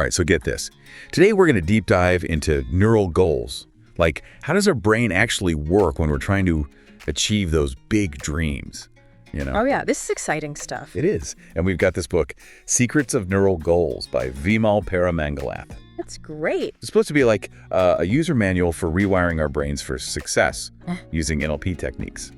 All right, so get this. Today we're going to deep dive into neural goals. Like, how does our brain actually work when we're trying to achieve those big dreams? Oh yeah, this is exciting stuff. It is. And we've got this book, Secrets of Neural Goals by Vimal Paramangalath. That's great. It's supposed to be like a user manual for rewiring our brains for success using NLP techniques.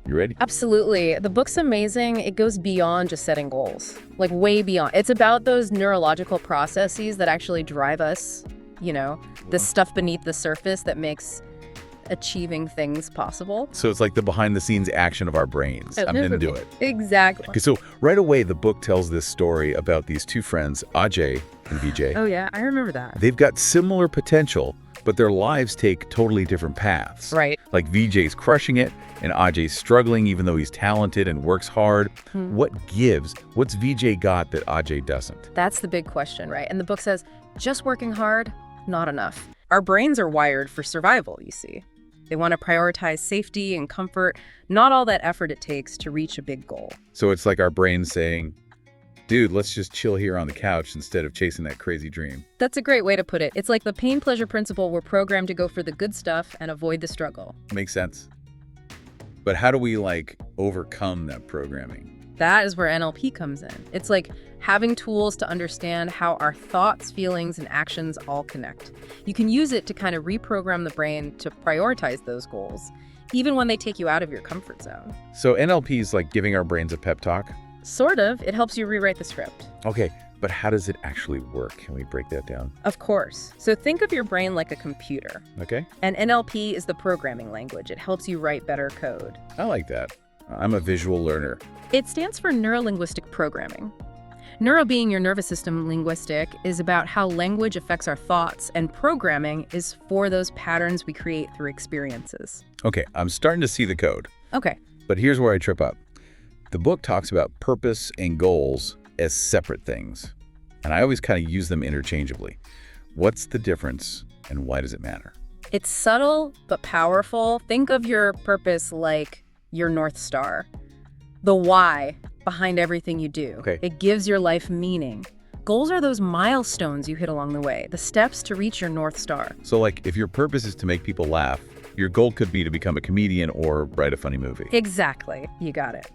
You ready? Absolutely. The book's amazing. It goes beyond just setting goals, like way beyond. It's about those neurological processes that actually drive us, the stuff beneath the surface that makes achieving things possible. So it's like the behind-the-scenes action of our brains. I'm into it. Exactly. Okay, so right away, the book tells this story about these two friends, Ajay and Vijay. Oh yeah, I remember that. They've got similar potential, but their lives take totally different paths. Right. Like Vijay's crushing it, and Ajay's struggling even though he's talented and works hard. What gives? What's Vijay got that Ajay doesn't? That's the big question, right? And the book says, just working hard, not enough. Our brains are wired for survival, you see. They want to prioritize safety and comfort, not all that effort it takes to reach a big goal. So it's like our brains saying, dude, let's just chill here on the couch instead of chasing that crazy dream. That's a great way to put it. It's like the pain-pleasure principle. We're programmed to go for the good stuff and avoid the struggle. Makes sense. But how do we, overcome that programming? That is where NLP comes in. It's like having tools to understand how our thoughts, feelings, and actions all connect. You can use it to kind of reprogram the brain to prioritize those goals, even when they take you out of your comfort zone. So NLP is like giving our brains a pep talk? Sort of. It helps you rewrite the script. Okay, but how does it actually work? Can we break that down? Of course. So think of your brain like a computer. Okay. And NLP is the programming language. It helps you write better code. I like that. I'm a visual learner. It stands for neuro-linguistic programming. Neuro being your nervous system, linguistic is about how language affects our thoughts, and programming is for those patterns we create through experiences. Okay, I'm starting to see the code. Okay. But here's where I trip up. The book talks about purpose and goals as separate things, and I always kind of use them interchangeably. What's the difference, and why does it matter? It's subtle but powerful. Think of your purpose like your North Star. The why behind everything you do. Okay. It gives your life meaning. Goals are those milestones you hit along the way, the steps to reach your North Star. So if your purpose is to make people laugh, your goal could be to become a comedian or write a funny movie. Exactly. You got it.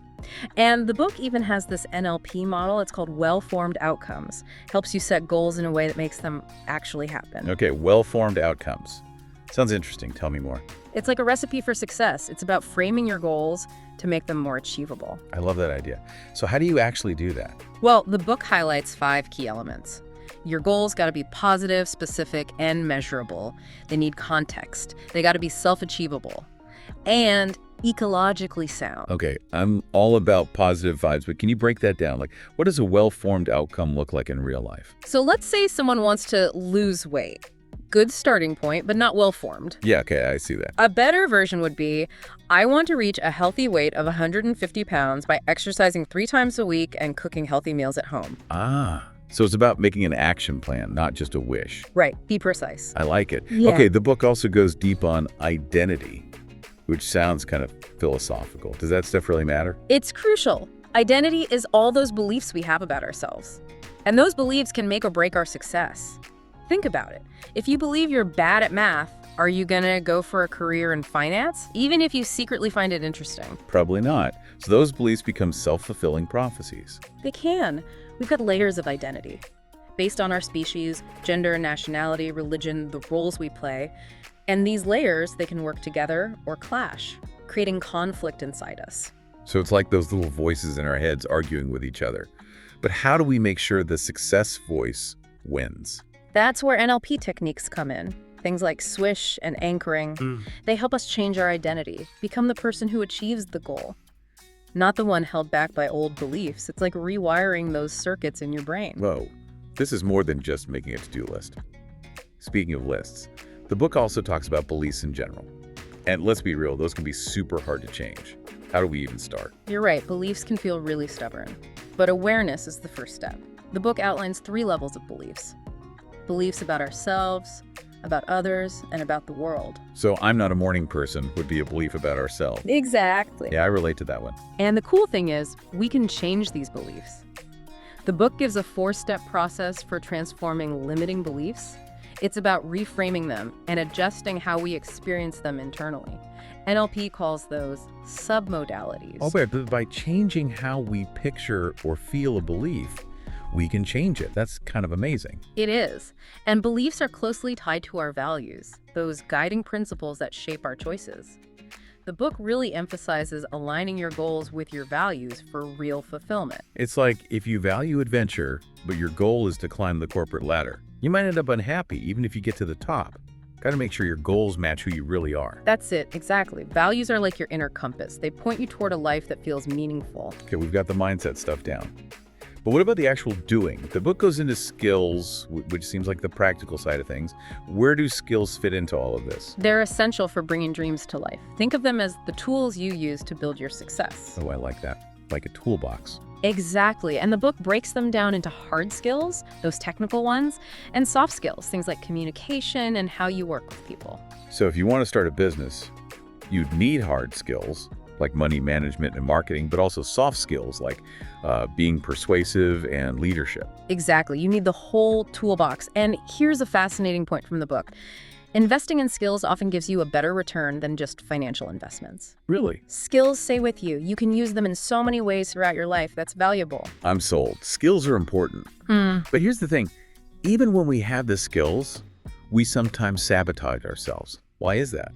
And the book even has this NLP model. It's called well-formed outcomes. Helps you set goals in a way that makes them actually happen. Okay, well-formed outcomes. Sounds interesting. Tell me more. It's like a recipe for success. It's about framing your goals to make them more achievable. I love that idea. So how do you actually do that? Well, the book highlights 5 key elements. Your goals got to be positive, specific, and measurable. They need context. They got to be self-achievable and ecologically sound. Okay, I'm all about positive vibes, but can you break that down? What does a well-formed outcome look like in real life? So let's say someone wants to lose weight. Good starting point, but not well-formed. Yeah, okay, I see that. A better version would be, I want to reach a healthy weight of 150 pounds by exercising 3 times a week and cooking healthy meals at home. So it's about making an action plan, not just a wish. Right, be precise. I like it. Yeah. Okay, the book also goes deep on identity, which sounds kind of philosophical. Does that stuff really matter? It's crucial. Identity is all those beliefs we have about ourselves. And those beliefs can make or break our success. Think about it. If you believe you're bad at math, are you gonna go for a career in finance, even if you secretly find it interesting? Probably not. So those beliefs become self-fulfilling prophecies. They can. We've got layers of identity. Based on our species, gender, nationality, religion, the roles we play. And these layers, they can work together or clash, creating conflict inside us. So it's like those little voices in our heads arguing with each other. But how do we make sure the success voice wins? That's where NLP techniques come in. Things like swish and anchoring. They help us change our identity, become the person who achieves the goal, not the one held back by old beliefs. It's like rewiring those circuits in your brain. Whoa, this is more than just making a to-do list. Speaking of lists, the book also talks about beliefs in general. And let's be real, those can be super hard to change. How do we even start? You're right, beliefs can feel really stubborn. But awareness is the first step. The book outlines 3 levels of beliefs. Beliefs about ourselves, about others, and about the world. So I'm not a morning person would be a belief about ourselves. Exactly. Yeah, I relate to that one. And the cool thing is, we can change these beliefs. The book gives a 4-step process for transforming limiting beliefs. It's about reframing them and adjusting how we experience them internally. NLP calls those submodalities. Oh, but by changing how we picture or feel a belief, we can change it. That's kind of amazing. It is. And beliefs are closely tied to our values, those guiding principles that shape our choices. The book really emphasizes aligning your goals with your values for real fulfillment. It's like if you value adventure, but your goal is to climb the corporate ladder, you might end up unhappy even if you get to the top. Got to make sure your goals match who you really are. That's it, exactly. Values are like your inner compass. They point you toward a life that feels meaningful. Okay, we've got the mindset stuff down. But what about the actual doing? The book goes into skills, which seems like the practical side of things. Where do skills fit into all of this? They're essential for bringing dreams to life. Think of them as the tools you use to build your success. Oh, I like that. Like a toolbox. Exactly. And the book breaks them down into hard skills, those technical ones, and soft skills, things like communication and how you work with people. So if you want to start a business, you'd need hard skills like money management and marketing, but also soft skills like being persuasive and leadership. Exactly. You need the whole toolbox. And here's a fascinating point from the book. Investing in skills often gives you a better return than just financial investments. Really? Skills stay with you. You can use them in so many ways throughout your life. That's valuable. I'm sold. Skills are important. But here's the thing. Even when we have the skills, we sometimes sabotage ourselves. Why is that?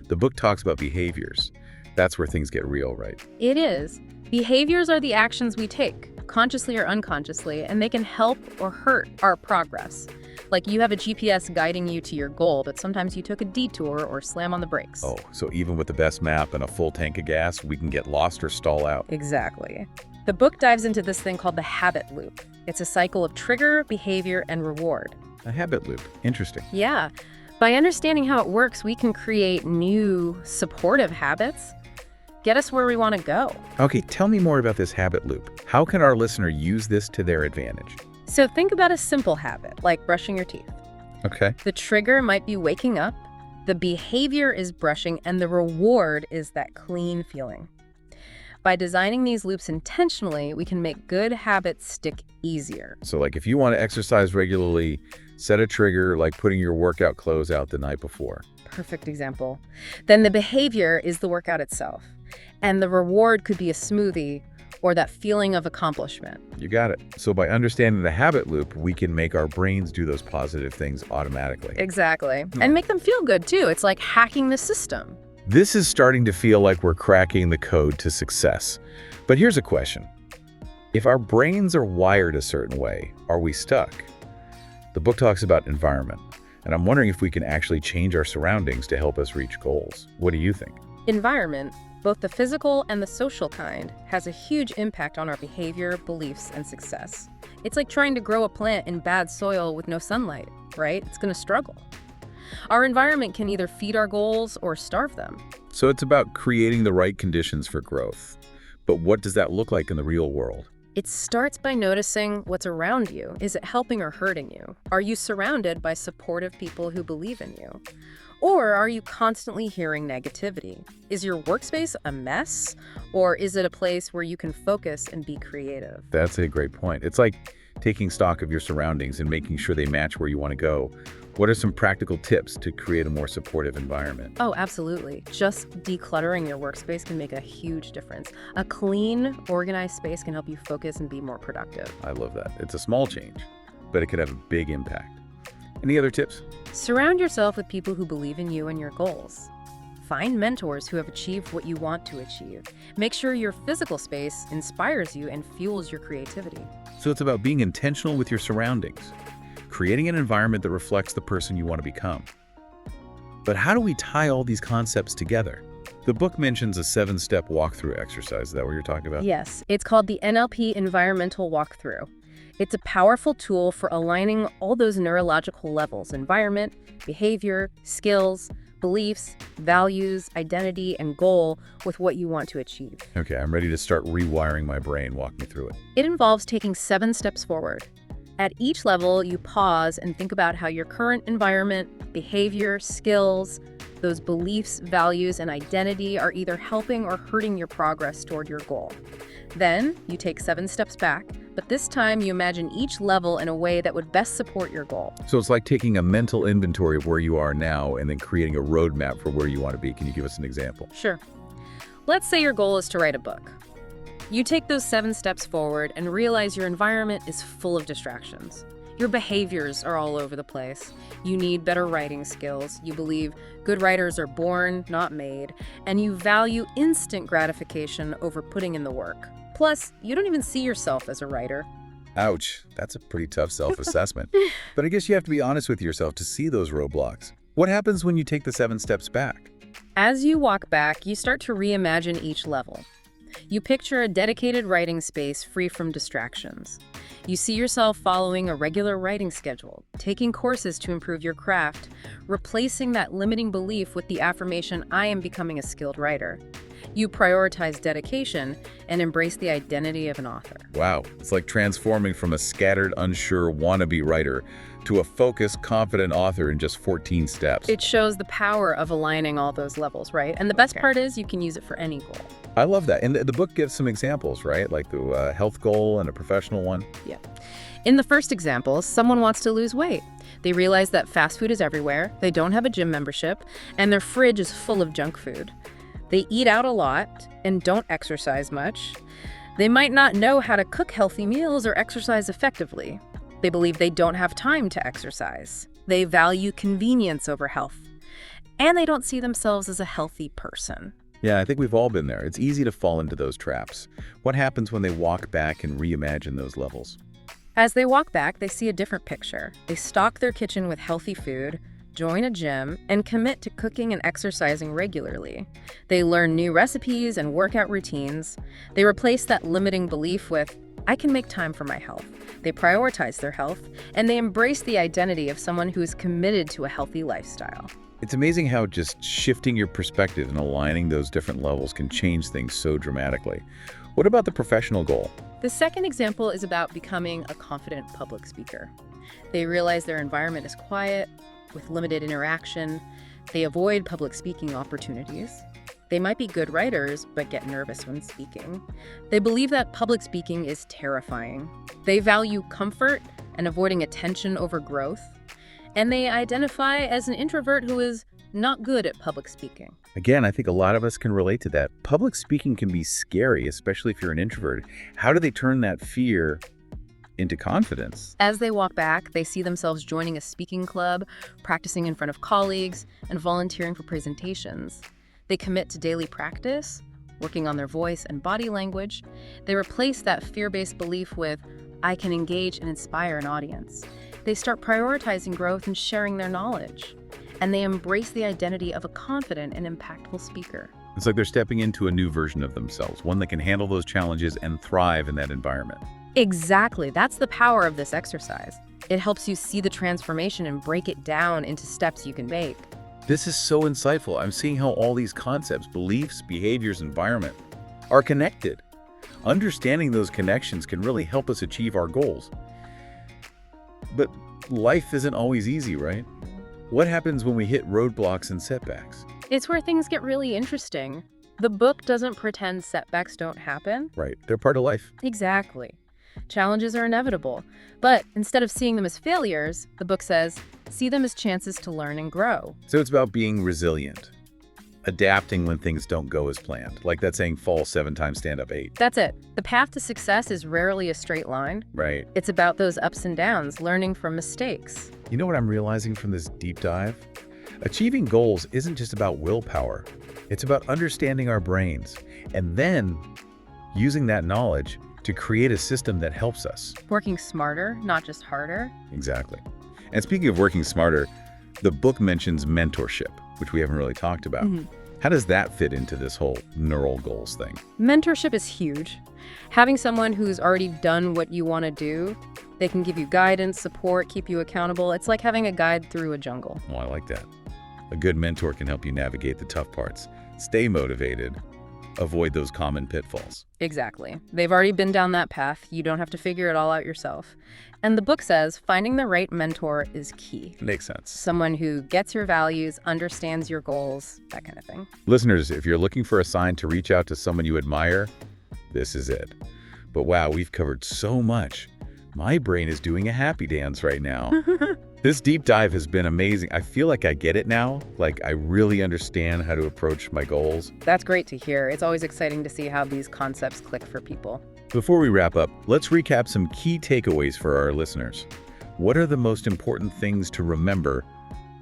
The book talks about behaviors. That's where things get real, right? It is. Behaviors are the actions we take, consciously or unconsciously, and they can help or hurt our progress. Like you have a GPS guiding you to your goal, but sometimes you took a detour or slam on the brakes. Oh, so even with the best map and a full tank of gas, we can get lost or stall out. Exactly. The book dives into this thing called the habit loop. It's a cycle of trigger, behavior, and reward. A habit loop. Interesting. Yeah. By understanding how it works, we can create new supportive habits, get us where we want to go. Okay, tell me more about this habit loop. How can our listener use this to their advantage? So think about a simple habit, like brushing your teeth. Okay. The trigger might be waking up, the behavior is brushing, and the reward is that clean feeling. By designing these loops intentionally, we can make good habits stick easier. So like if you want to exercise regularly, set a trigger like putting your workout clothes out the night before. Perfect example. Then the behavior is the workout itself. And the reward could be a smoothie or that feeling of accomplishment. You got it. So by understanding the habit loop, we can make our brains do those positive things automatically. Exactly. And make them feel good too. It's like hacking the system. This is starting to feel like we're cracking the code to success. But here's a question. If our brains are wired a certain way, are we stuck? The book talks about environment, and I'm wondering if we can actually change our surroundings to help us reach goals. What do you think? Environment, both the physical and the social kind, has a huge impact on our behavior, beliefs, and success. It's like trying to grow a plant in bad soil with no sunlight, right? It's going to struggle. Our environment can either feed our goals or starve them. So it's about creating the right conditions for growth. But what does that look like in the real world? It starts by noticing what's around you. Is it helping or hurting you? Are you surrounded by supportive people who believe in you? Or are you constantly hearing negativity? Is your workspace a mess? Or is it a place where you can focus and be creative? That's a great point. It's like taking stock of your surroundings and making sure they match where you want to go. What are some practical tips to create a more supportive environment? Oh, absolutely. Just decluttering your workspace can make a huge difference. A clean, organized space can help you focus and be more productive. I love that. It's a small change, but it could have a big impact. Any other tips? Surround yourself with people who believe in you and your goals. Find mentors who have achieved what you want to achieve. Make sure your physical space inspires you and fuels your creativity. So it's about being intentional with your surroundings, creating an environment that reflects the person you want to become. But how do we tie all these concepts together? The book mentions a 7-step walkthrough exercise. Is that what you're talking about? Yes, it's called the NLP Environmental Walkthrough. It's a powerful tool for aligning all those neurological levels: environment, behavior, skills, beliefs, values, identity, and goal with what you want to achieve. Okay, I'm ready to start rewiring my brain. Walk me through it. It involves taking 7 steps forward. At each level, you pause and think about how your current environment, behavior, skills, those beliefs, values, and identity are either helping or hurting your progress toward your goal. Then, you take 7 steps back, but this time you imagine each level in a way that would best support your goal. So it's like taking a mental inventory of where you are now and then creating a roadmap for where you want to be. Can you give us an example? Sure. Let's say your goal is to write a book. You take those 7 steps forward and realize your environment is full of distractions. Your behaviors are all over the place. You need better writing skills. You believe good writers are born, not made. And you value instant gratification over putting in the work. Plus, you don't even see yourself as a writer. Ouch, that's a pretty tough self-assessment. But I guess you have to be honest with yourself to see those roadblocks. What happens when you take the 7 steps back? As you walk back, you start to reimagine each level. You picture a dedicated writing space free from distractions. You see yourself following a regular writing schedule, taking courses to improve your craft, replacing that limiting belief with the affirmation, I am becoming a skilled writer. You prioritize dedication and embrace the identity of an author. Wow, it's like transforming from a scattered, unsure wannabe writer to a focused, confident author in just 14 steps. It shows the power of aligning all those levels, right? And the best part is you can use it for any goal. I love that. And the book gives some examples, right? Like the health goal and a professional one. Yeah. In the first example, someone wants to lose weight. They realize that fast food is everywhere, they don't have a gym membership, and their fridge is full of junk food. They eat out a lot and don't exercise much. They might not know how to cook healthy meals or exercise effectively. They believe they don't have time to exercise. They value convenience over health. And they don't see themselves as a healthy person. Yeah, I think we've all been there. It's easy to fall into those traps. What happens when they walk back and reimagine those levels? As they walk back, they see a different picture. They stock their kitchen with healthy food, join a gym, and commit to cooking and exercising regularly. They learn new recipes and workout routines. They replace that limiting belief with, I can make time for my health. They prioritize their health, and they embrace the identity of someone who is committed to a healthy lifestyle. It's amazing how just shifting your perspective and aligning those different levels can change things so dramatically. What about the professional goal? The second example is about becoming a confident public speaker. They realize their environment is quiet, with limited interaction. They avoid public speaking opportunities. They might be good writers, but get nervous when speaking. They believe that public speaking is terrifying. They value comfort and avoiding attention over growth. And they identify as an introvert who is not good at public speaking. Again, I think a lot of us can relate to that. Public speaking can be scary, especially if you're an introvert. How do they turn that fear into confidence? As they walk back, they see themselves joining a speaking club, practicing in front of colleagues, and volunteering for presentations. They commit to daily practice, working on their voice and body language. They replace that fear-based belief with, I can engage and inspire an audience. They start prioritizing growth and sharing their knowledge. And they embrace the identity of a confident and impactful speaker. It's like they're stepping into a new version of themselves, one that can handle those challenges and thrive in that environment. Exactly. That's the power of this exercise. It helps you see the transformation and break it down into steps you can make. This is so insightful. I'm seeing how all these concepts, beliefs, behaviors, environment are connected. Understanding those connections can really help us achieve our goals. But life isn't always easy, right? What happens when we hit roadblocks and setbacks? It's where things get really interesting. The book doesn't pretend setbacks don't happen. Right, they're part of life. Exactly. Challenges are inevitable. But instead of seeing them as failures, the book says, see them as chances to learn and grow. So it's about being resilient, adapting when things don't go as planned. Like that saying, fall 7 times, stand up 8. That's it. The path to success is rarely a straight line. Right. It's about those ups and downs, learning from mistakes. You know what I'm realizing from this deep dive? Achieving goals isn't just about willpower. It's about understanding our brains and then using that knowledge to create a system that helps us. Working smarter, not just harder. Exactly. And speaking of working smarter, the book mentions mentorship, which we haven't really talked about. How does that fit into this whole neural goals thing? Mentorship is huge. Having someone who's already done what you want to do, they can give you guidance, support, keep you accountable. It's like having a guide through a jungle. Oh, I like that. A good mentor can help you navigate the tough parts, stay motivated, avoid those common pitfalls. Exactly. They've already been down that path. You don't have to figure it all out yourself. And the book says finding the right mentor is key. Makes sense. Someone who gets your values, understands your goals, that kind of thing. Listeners, if you're looking for a sign to reach out to someone you admire, this is it. But wow, we've covered so much. My brain is doing a happy dance right now. This deep dive has been amazing. I feel like I get it now. Like I really understand how to approach my goals. That's great to hear. It's always exciting to see how these concepts click for people. Before we wrap up, let's recap some key takeaways for our listeners. What are the most important things to remember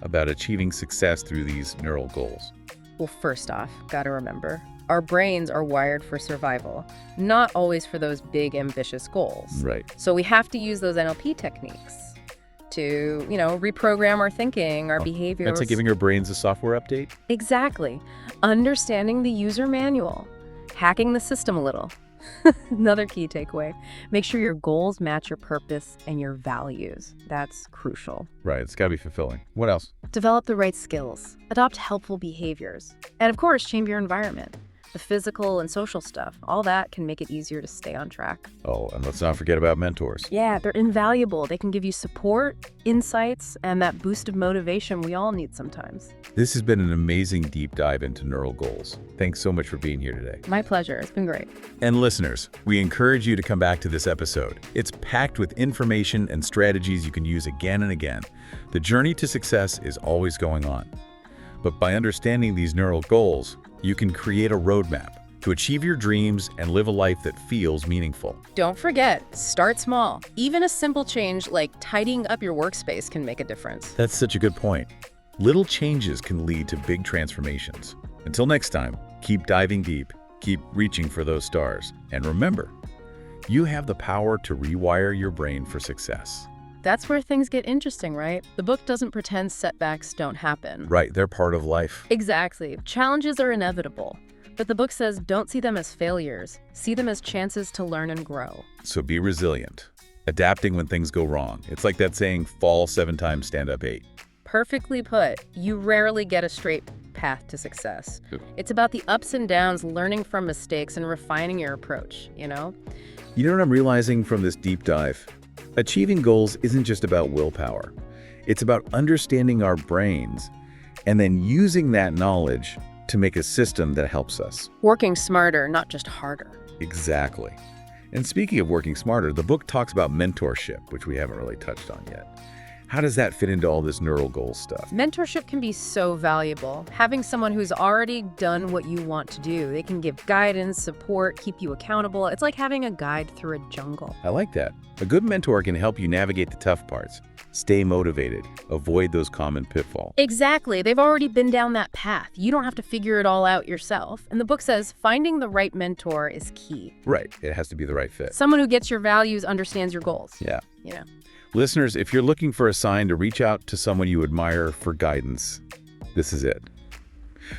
about achieving success through these neural goals? Well, first off, gotta remember, our brains are wired for survival, not always for those big, ambitious goals. Right. So we have to use those NLP techniques to, reprogram our thinking, our behaviors. That's like giving your brains a software update? Exactly. Understanding the user manual, hacking the system a little. Another key takeaway, make sure your goals match your purpose and your values. That's crucial. Right, it's got to be fulfilling. What else? Develop the right skills, adopt helpful behaviors, and of course, change your environment. The physical and social stuff, all that can make it easier to stay on track. Oh, and let's not forget about mentors. Yeah, they're invaluable. They can give you support, insights, and that boost of motivation we all need sometimes. This has been an amazing deep dive into neural goals. Thanks so much for being here today. My pleasure. It's been great. And listeners, we encourage you to come back to this episode. It's packed with information and strategies you can use again and again. The journey to success is always going on. But by understanding these neural goals, you can create a roadmap to achieve your dreams and live a life that feels meaningful. Don't forget, start small. Even a simple change like tidying up your workspace can make a difference. That's such a good point. Little changes can lead to big transformations. Until next time, keep diving deep, keep reaching for those stars, and remember, you have the power to rewire your brain for success. That's where things get interesting, right? The book doesn't pretend setbacks don't happen. Right, they're part of life. Exactly. Challenges are inevitable. But the book says don't see them as failures. See them as chances to learn and grow. So be resilient, adapting when things go wrong. It's like that saying, fall 7 times, stand up 8. Perfectly put. You rarely get a straight path to success. It's about the ups and downs, learning from mistakes, and refining your approach, You know what I'm realizing from this deep dive? Achieving goals isn't just about willpower. It's about understanding our brains and then using that knowledge to make a system that helps us. Working smarter, not just harder. Exactly. And speaking of working smarter, the book talks about mentorship, which we haven't really touched on yet. How does that fit into all this neural goals stuff? Mentorship can be so valuable. Having someone who's already done what you want to do. They can give guidance, support, keep you accountable. It's like having a guide through a jungle. I like that. A good mentor can help you navigate the tough parts, stay motivated, avoid those common pitfalls. Exactly. They've already been down that path. You don't have to figure it all out yourself. And the book says finding the right mentor is key. Right. It has to be the right fit. Someone who gets your values, understands your goals. Yeah. Listeners, if you're looking for a sign to reach out to someone you admire for guidance, this is it.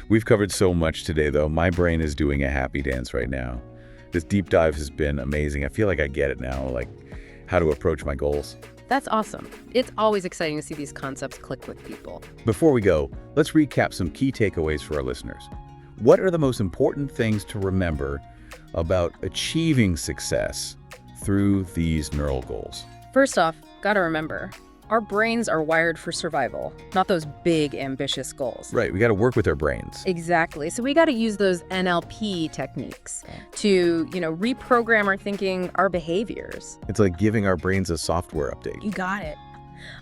We've covered so much today, though. My brain is doing a happy dance right now. This deep dive has been amazing. I feel like I get it now, like how to approach my goals. That's awesome. It's always exciting to see these concepts click with people. Before we go, let's recap some key takeaways for our listeners. What are the most important things to remember about achieving success through these neural goals? First off, gotta remember, our brains are wired for survival, not those big, ambitious goals. Right, we got to work with our brains. Exactly. So we got to use those NLP techniques to, reprogram our thinking, our behaviors. It's like giving our brains a software update. You got it.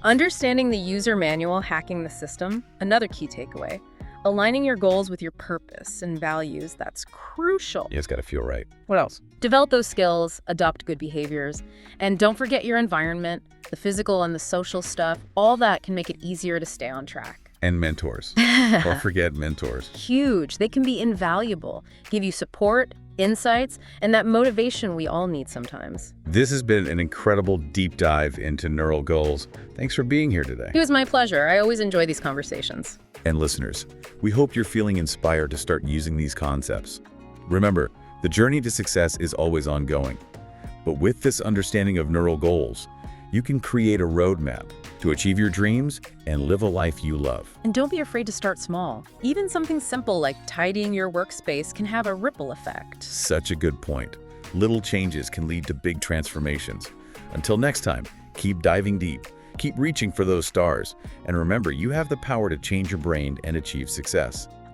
Understanding the user manual, hacking the system, another key takeaway. Aligning your goals with your purpose and values, that's crucial. You just got to feel right. What else? Develop those skills, adopt good behaviors, and don't forget your environment, the physical and the social stuff. All that can make it easier to stay on track. And mentors. Don't forget mentors. Huge. They can be invaluable, give you support, insights, and that motivation we all need sometimes. This has been an incredible deep dive into neural goals. Thanks for being here today. It was my pleasure. I always enjoy these conversations. And listeners, we hope you're feeling inspired to start using these concepts. Remember, the journey to success is always ongoing. But with this understanding of neural goals, you can create a roadmap to achieve your dreams and live a life you love. And don't be afraid to start small. Even something simple like tidying your workspace can have a ripple effect. Such a good point. Little changes can lead to big transformations. Until next time, keep diving deep, keep reaching for those stars, and remember, you have the power to change your brain and achieve success.